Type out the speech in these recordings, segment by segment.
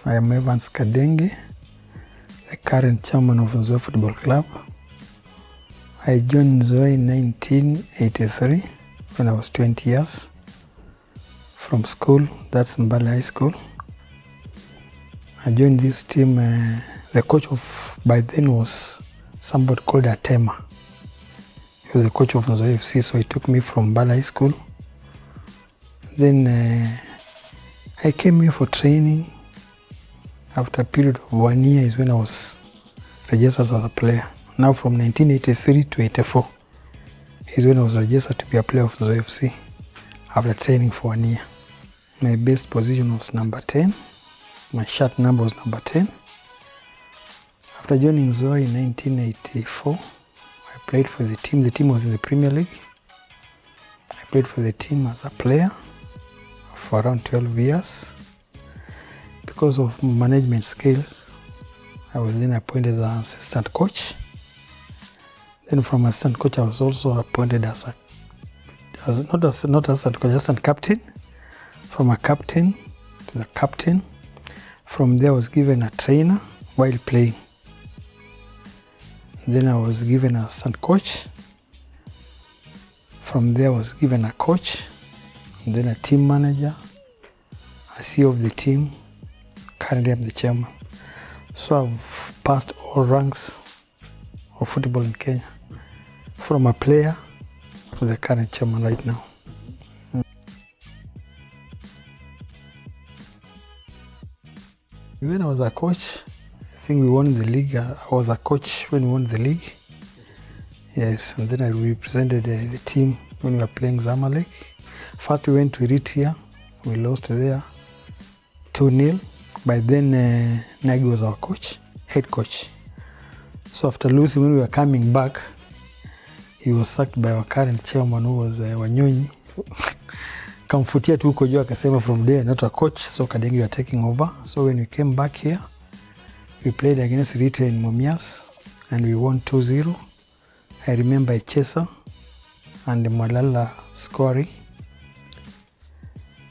I am Evans Kadenge, the current chairman of Nzoia Football Club. I joined Nzoia in 1983 when I was 20 years from school, that's Mbale High School. I joined this team, the coach of by then was somebody called Atema. He was the coach of Nzoia FC, so he took me from Mbale High School. Then I came here for training. After a period of 1 year is when I was registered as a player. Now from 1983 to 84 is when I was registered to be a player of Nzoia FC after training for 1 year. My best position was number 10. My shirt number was number 10. After joining Nzoia in 1984, I played for the team. The team was in the Premier League. I played for the team as a player for around 12 years. Because of management skills, I was then appointed as assistant coach. Then from assistant coach, I was also appointed not assistant coach, assistant captain. From a captain to the captain. From there, I was given a trainer while playing. Then I was given an assistant coach. From there, I was given a coach, and then a team manager, a CEO of the team. Currently, I'm the chairman. So I've passed all ranks of football in Kenya, from a player to the current chairman right now. When I was a coach, I think we won the league. I was a coach when we won the league. Yes, and then I represented the team when we were playing Zamalek. First we went to Eritrea. We lost there 2-0. By then, Nagy was our coach, head coach. So after losing, when we were coming back, he was sacked by our current chairman, who was Wanyonyi. Kamfutia tu huko juu akasema from there, not a coach, so Kadenge were taking over. So when we came back here, we played against Eritrea in Mumias, and we won 2-0. I remember Chesa and Malala scoring.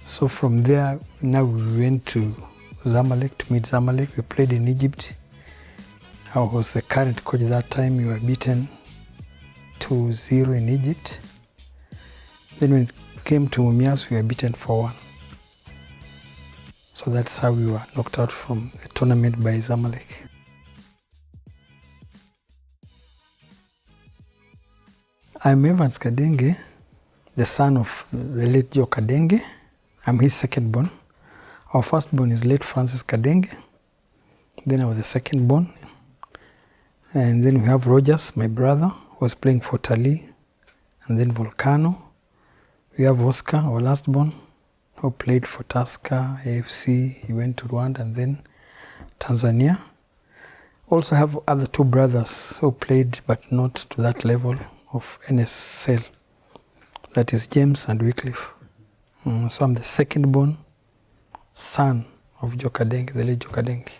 So from there, now we went to Zamalek to meet Zamalek. We played in Egypt. I was the current coach that time. We were beaten 2-0 in Egypt. Then when it came to Mumias, we were beaten 4-1. So that's how we were knocked out from the tournament by Zamalek. I'm Evans Kadenge, the son of the late Joe Kadenge. I'm his second born. Our first born is late Francis Kadenge. Then I was the second born. And then we have Rogers, my brother, who was playing for Tali. And then Volcano. We have Oscar, our last born, who played for Tusker, AFC. He went to Rwanda and then Tanzania. Also have other two brothers who played, but not to that level of NSL. That is James and Wycliffe. So I'm the second born son of Joe Kadenge, the late Joe Kadenge.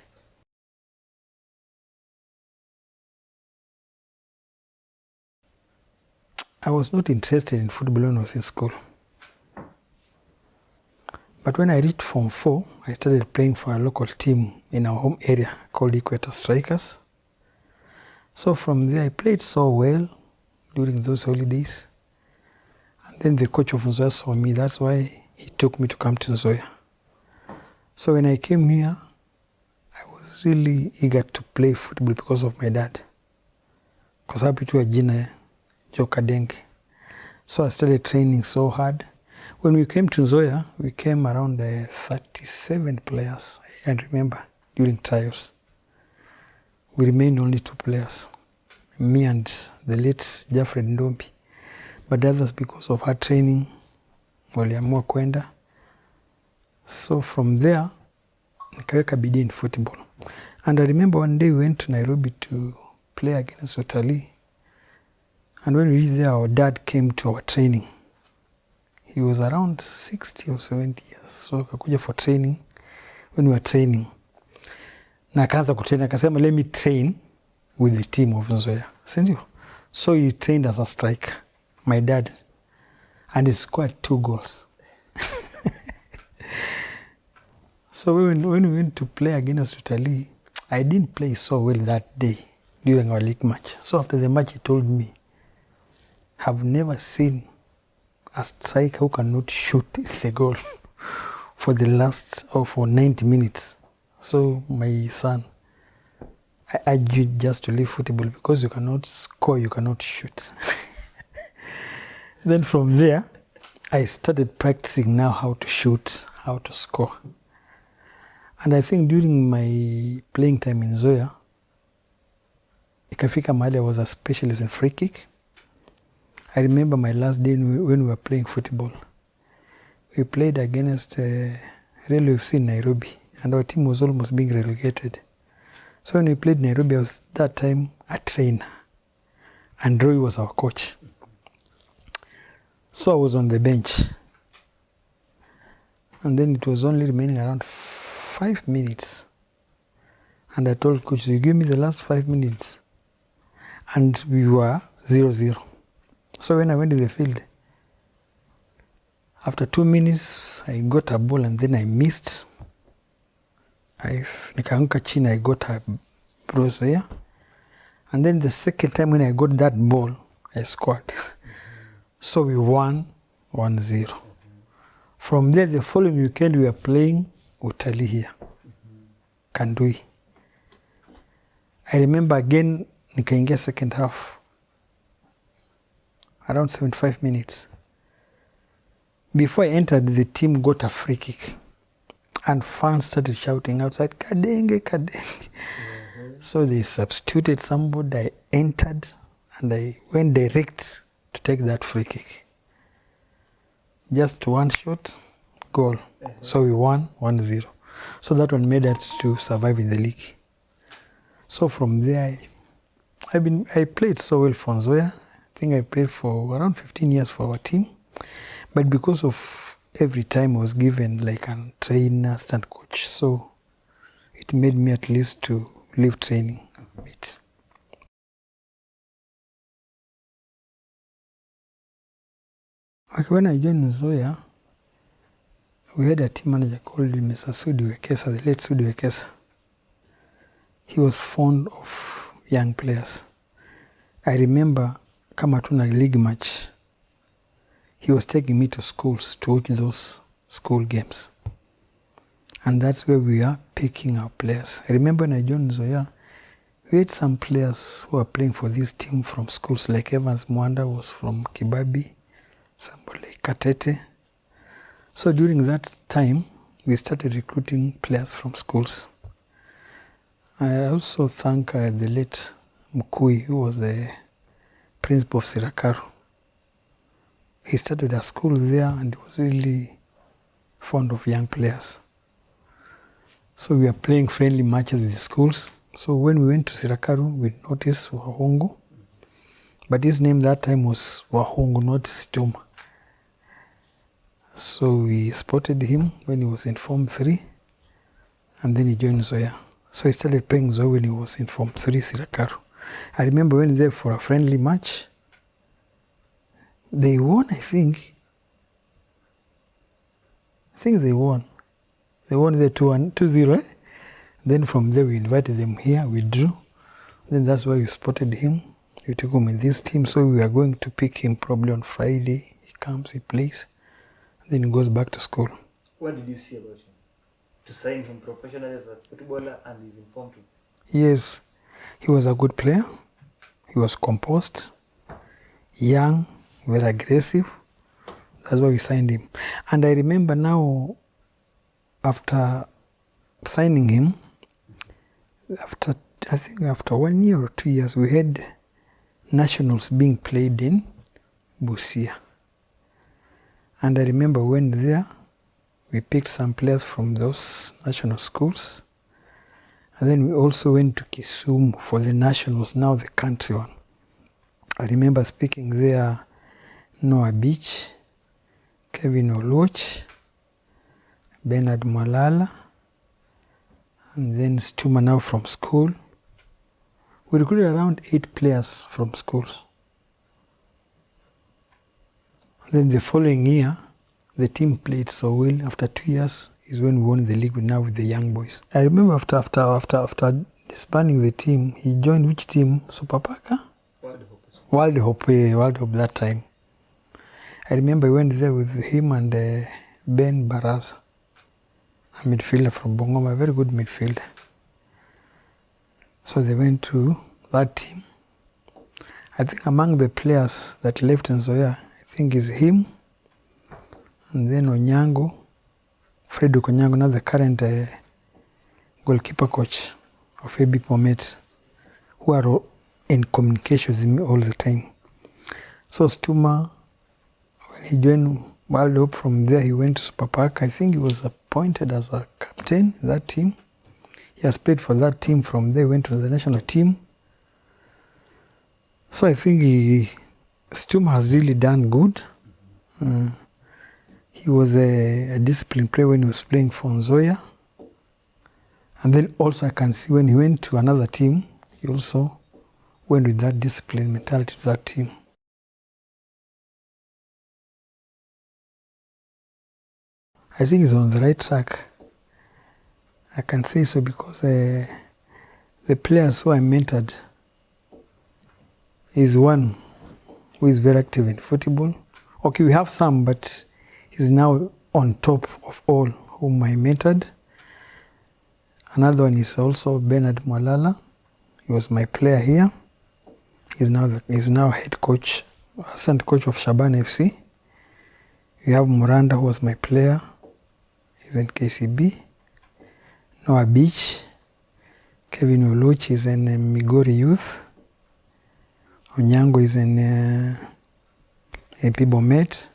I was not interested in football when I was in school. But when I reached Form 4, I started playing for a local team in our home area called Equator Strikers. So from there, I played so well during those holidays. And then the coach of Nzoia saw me. That's why he took me to come to Nzoia. So when I came here, I was really eager to play football because of my dad. Because happy to jina Joe Kadenge. So I started training so hard. When we came to Nzoia, we came around 37 players, I can remember, during trials. We remained only 2 players, me and the late Jeffrey Ndombi. But others, because of hard training, waliamua kwenda. So from there, nikaweka bidii in football. And I remember one day we went to Nairobi to play against Otali. And when we reached there, our dad came to our training. He was around 60 or 70 years. So akakuja for training. When we were training, na akaanza kutrain, akasema let me train with the team of Nzoia. So he trained as a striker, my dad. And he scored 2 goals. So when we went to play against Italy, I didn't play so well that day during our league match. So after the match, he told me, "Have never seen a striker who cannot shoot the goal for 90 minutes. So my son, I urge you just to leave football because you cannot score, you cannot shoot." Then from there, I started practicing now how to shoot, how to score. And I think during my playing time in Zoya, ikafika mahali I was a specialist in free kick. I remember my last day when we were playing football. We played against Railway FC in Nairobi, and our team was almost being relegated. So when we played Nairobi, I was that time a trainer, and Roy was our coach. So I was on the bench. And then it was only remaining around 5 minutes. And I told coach, "You give me the last 5 minutes." And we were 0-0. So when I went to the field, after 2 minutes, I got a ball and then I missed. Nikaanguka chini, I got a bruise there. And then the second time when I got that ball, I scored. So we won 1-0. From there, the following weekend, we were playing Utali here, Kandui. I remember again, nikaingia second half, around 75 minutes. Before I entered, the team got a free kick. And fans started shouting outside, "Kadenge, Kadenge." So they substituted somebody, I entered, and I went direct to take that free kick. Just one shot, goal. So we won 1-0. So that one made us to survive in the league. So from there, I played so well for Nzoia. I think I played for around 15 years for our team. But because of every time I was given like a trainer, stand coach, so it made me at least to leave training a bit. When I joined Nzoia, we had a team manager called Mr. Sudi Wekesa, the late Sudi Wekesa. He was fond of young players. I remember, kama tuna league match, he was taking me to schools to watch those school games. And that's where we are picking our players. I remember when I joined Nzoia, we had some players who were playing for this team from schools, like Evans Mwanda was from Kibabi, somebody like Katete. So during that time, we started recruiting players from schools. I also thank the late Mukui, who was the principal of Sirakaru. He started a school there and was really fond of young players. So we were playing friendly matches with the schools. So when we went to Sirakaru, we noticed Wahungu. But his name that time was Wahungu, not Situma. So we spotted him when he was in Form 3, and then he joined Zoya. So he started playing Zoya when he was in Form 3, Sirakaru. I remember when there for a friendly match, they won, I think. They won. They won the 2-0, eh? Then from there we invited them here, we drew. Then that's why we spotted him. We took him in this team, so we are going to pick him probably on Friday. He comes, he plays. Then he goes back to school. What did you see about him? To sign him professionally as a footballer and he's informed you? Yes, he was a good player. He was composed, young, very aggressive. That's why we signed him. And I remember now, after signing him, I think after 1 year or 2 years, we had nationals being played in Busia. And I remember when there, we picked some players from those national schools. And then we also went to Kisumu for the nationals, now the country one. I remember speaking there, Noah Beach, Kevin Oluoch, Bernard Malala, and then Situma now from school. We recruited around 8 players from schools. Then the following year, the team played so well. After 2 years is when we won the league now with the young boys. I remember after disbanding the team, he joined which team? Sopapaka? World Hope that time. I remember I went there with him and Ben Baraza, a midfielder from Bungoma, a very good midfielder. So they went to that team. I think among the players that left in Nzoia, I think is him, and then Onyango, Frederick Onyango, now the current goalkeeper coach of AB Bomet, who are in communication with me all the time. So Situma, when he joined World Hope, from there he went to Super Park. I think he was appointed as a captain in that team. He has played for that team. From there he went to the national team. So I think Situma has really done good. He was a disciplined player when he was playing for Nzoia. And then also I can see when he went to another team, he also went with that discipline mentality to that team. I think he's on the right track. I can say so because the players who I mentored is one who is very active in football. Okay, we have some, but he's now on top of all whom I mentored. Another one is also Bernard Mwalala. He was my player here. He's now head coach, assistant coach of Shaban FC. We have Muranda, who was my player. He's in KCB. Noah Beach. Kevin Oluch is in Migori Youth. Onyango is in AP Bomet.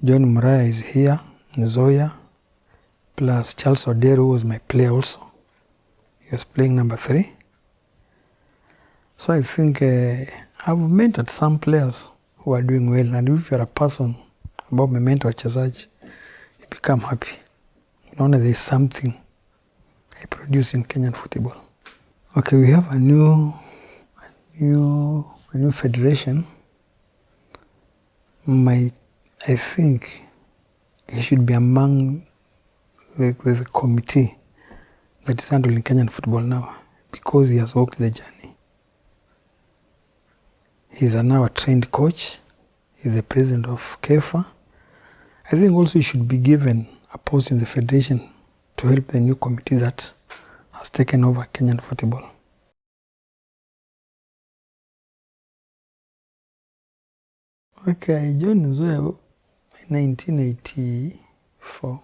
John Muraya is here, Nzoia. Plus Charles Odero, who was my player also. He was playing number 3. So I think I've mentored some players who are doing well. And if you're a person about my mentor wachezaji, you become happy. You know, there's something I produce in Kenyan football. Okay, we have a new federation. I think he should be among the committee that is handling Kenyan football now, because he has walked the journey. He's now a trained coach. He's the president of KEFA. I think also he should be given a post in the federation to help the new committee that has taken over Kenyan football. Okay, I joined Nzoia in 1984.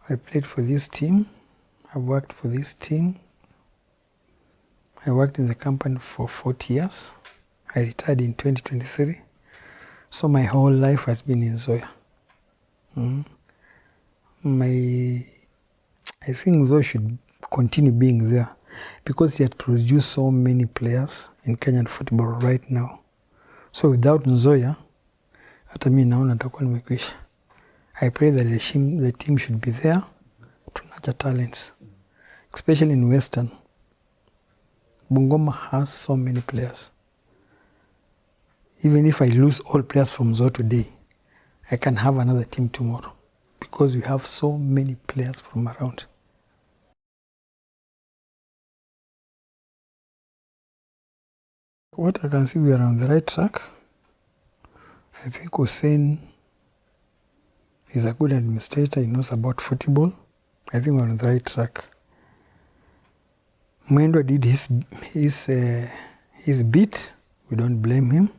I played for this team. I worked for this team. I worked in the company for 40 years. I retired in 2023. So my whole life has been in Nzoia. I think Nzoia should continue being there because he had produced so many players in Kenyan football right now. So without Nzoia, hata mimi naona nitakuwa nimekwisha. I pray that the team should be there to nurture talents, especially in Western. Bungoma has so many players. Even if I lose all players from Nzoia today, I can have another team tomorrow because we have so many players from around. What I can see, we are on the right track. I think Hussein is a good administrator. He knows about football. I think we're on the right track. Mwendo did his bit. We don't blame him.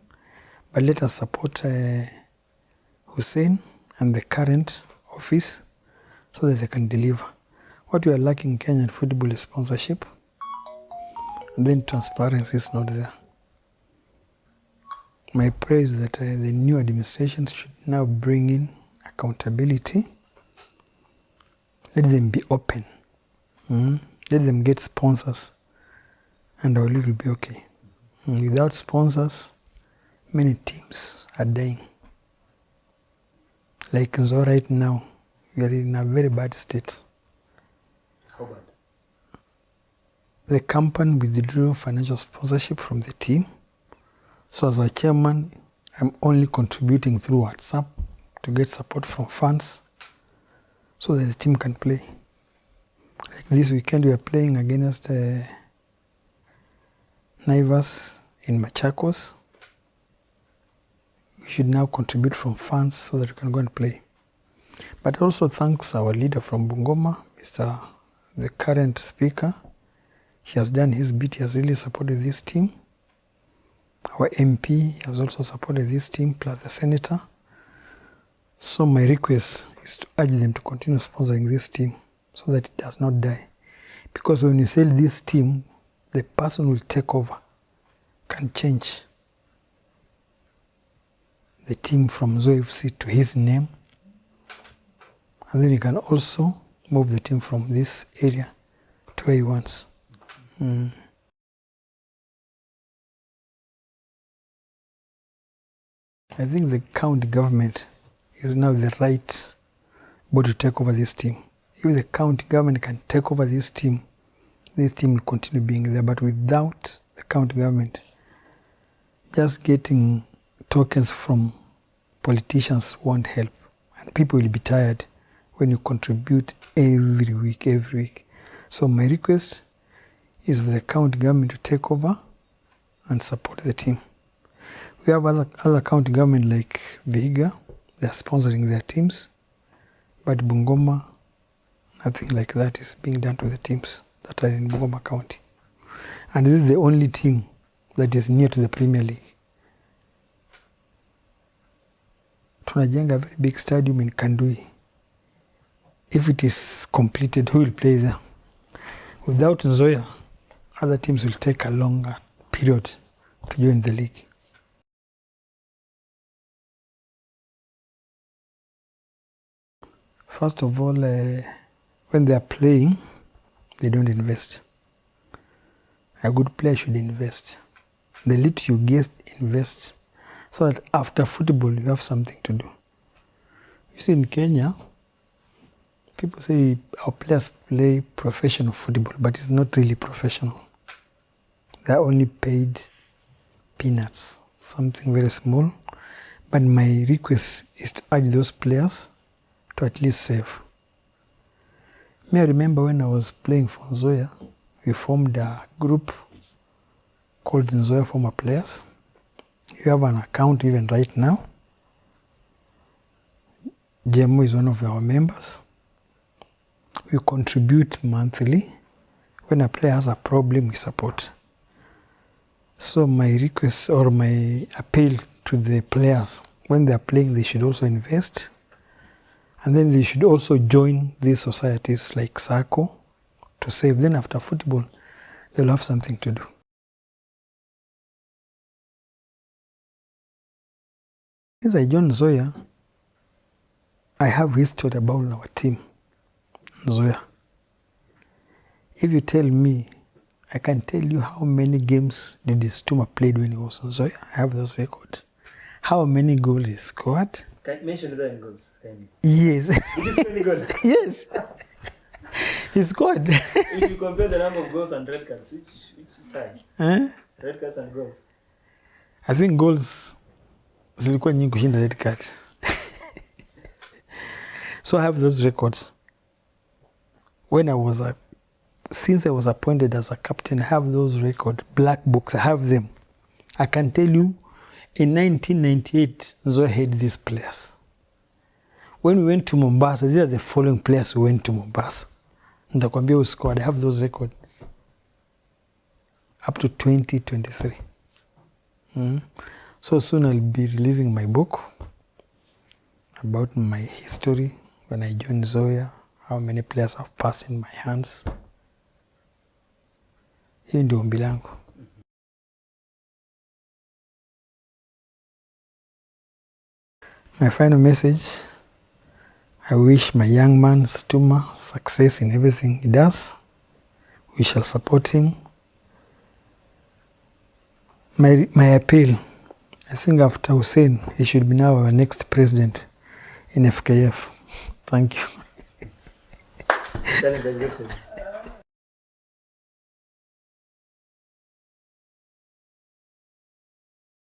But let us support Hussein and the current office so that they can deliver. What we are lacking in Kenyan football is sponsorship. And then transparency is not there. My prayer is that the new administration should now bring in accountability. Let them be open. Let them get sponsors, and our league will be okay. Without sponsors, many teams are dying. Like Nzoia right now, we are in a very bad state. How bad? The company withdrew financial sponsorship from the team. So as a chairman, I'm only contributing through WhatsApp to get support from funds so that the team can play. Like this weekend we are playing against Naivas in Machakos. We should now contribute from funds so that we can go and play. But also thanks our leader from Bungoma, the current speaker. He has done his bit, he has really supported this team. Our MP has also supported this team, plus the senator. So my request is to urge them to continue sponsoring this team so that it does not die. Because when you sell this team, the person who will take over can change the team from Nzoia FC to his name. And then he can also move the team from this area to where he wants. I think the county government is now the right body to take over this team. If the county government can take over this team will continue being there. But without the county government, just getting tokens from politicians won't help. And people will be tired when you contribute every week. So my request is for the county government to take over and support the team. We have other county government like Vihiga, they are sponsoring their teams, but Bungoma, nothing like that is being done to the teams that are in Bungoma County. And this is the only team that is near to the Premier League. Tunajenga a very big stadium in Kandui. If it is completed, who will play there? Without Nzoia, other teams will take a longer period to join the league. First of all, when they are playing, they don't invest. A good player should invest. The little you get, invest, so that after football you have something to do. You see, in Kenya, people say our players play professional football, but it's not really professional. They are only paid peanuts, something very small. But my request is to urge those players to at least save. I remember when I was playing for Nzoia, we formed a group called Nzoia Former Players. You have an account even right now. Jemo is one of our members. We contribute monthly. When a player has a problem, we support. So my request or my appeal to the players, when they are playing, they should also invest. And then they should also join these societies like SACCO to save. Then after football, they'll have something to do. Since I joined Nzoia, I have history about our team, Nzoia. If you tell me, I can tell you how many games did Situma played when he was in Nzoia. I have those records. How many goals he scored. Can you mention the goals? Yes. Yes. He scored. If you compare the number of goals and red cards, which side? Red cards and goals. I think goals zilikuwa nyingi kushinda red card. So I have those records. Since I was appointed as a captain, I have those records, black books, I have them. I can tell you, in 1998, Nzoia had these players. When we went to Mombasa, these are the following players who went to Mombasa. Nitakwambia who scored. I have those records up to 2023. So soon I'll be releasing my book about my history when I joined Nzoia, how many players have passed in my hands. Hii ndio ombi langu. My final message, I wish my young man Situma success in everything he does. We shall support him. My appeal, I think after Hussein, he should be now our next president in FKF. Thank you.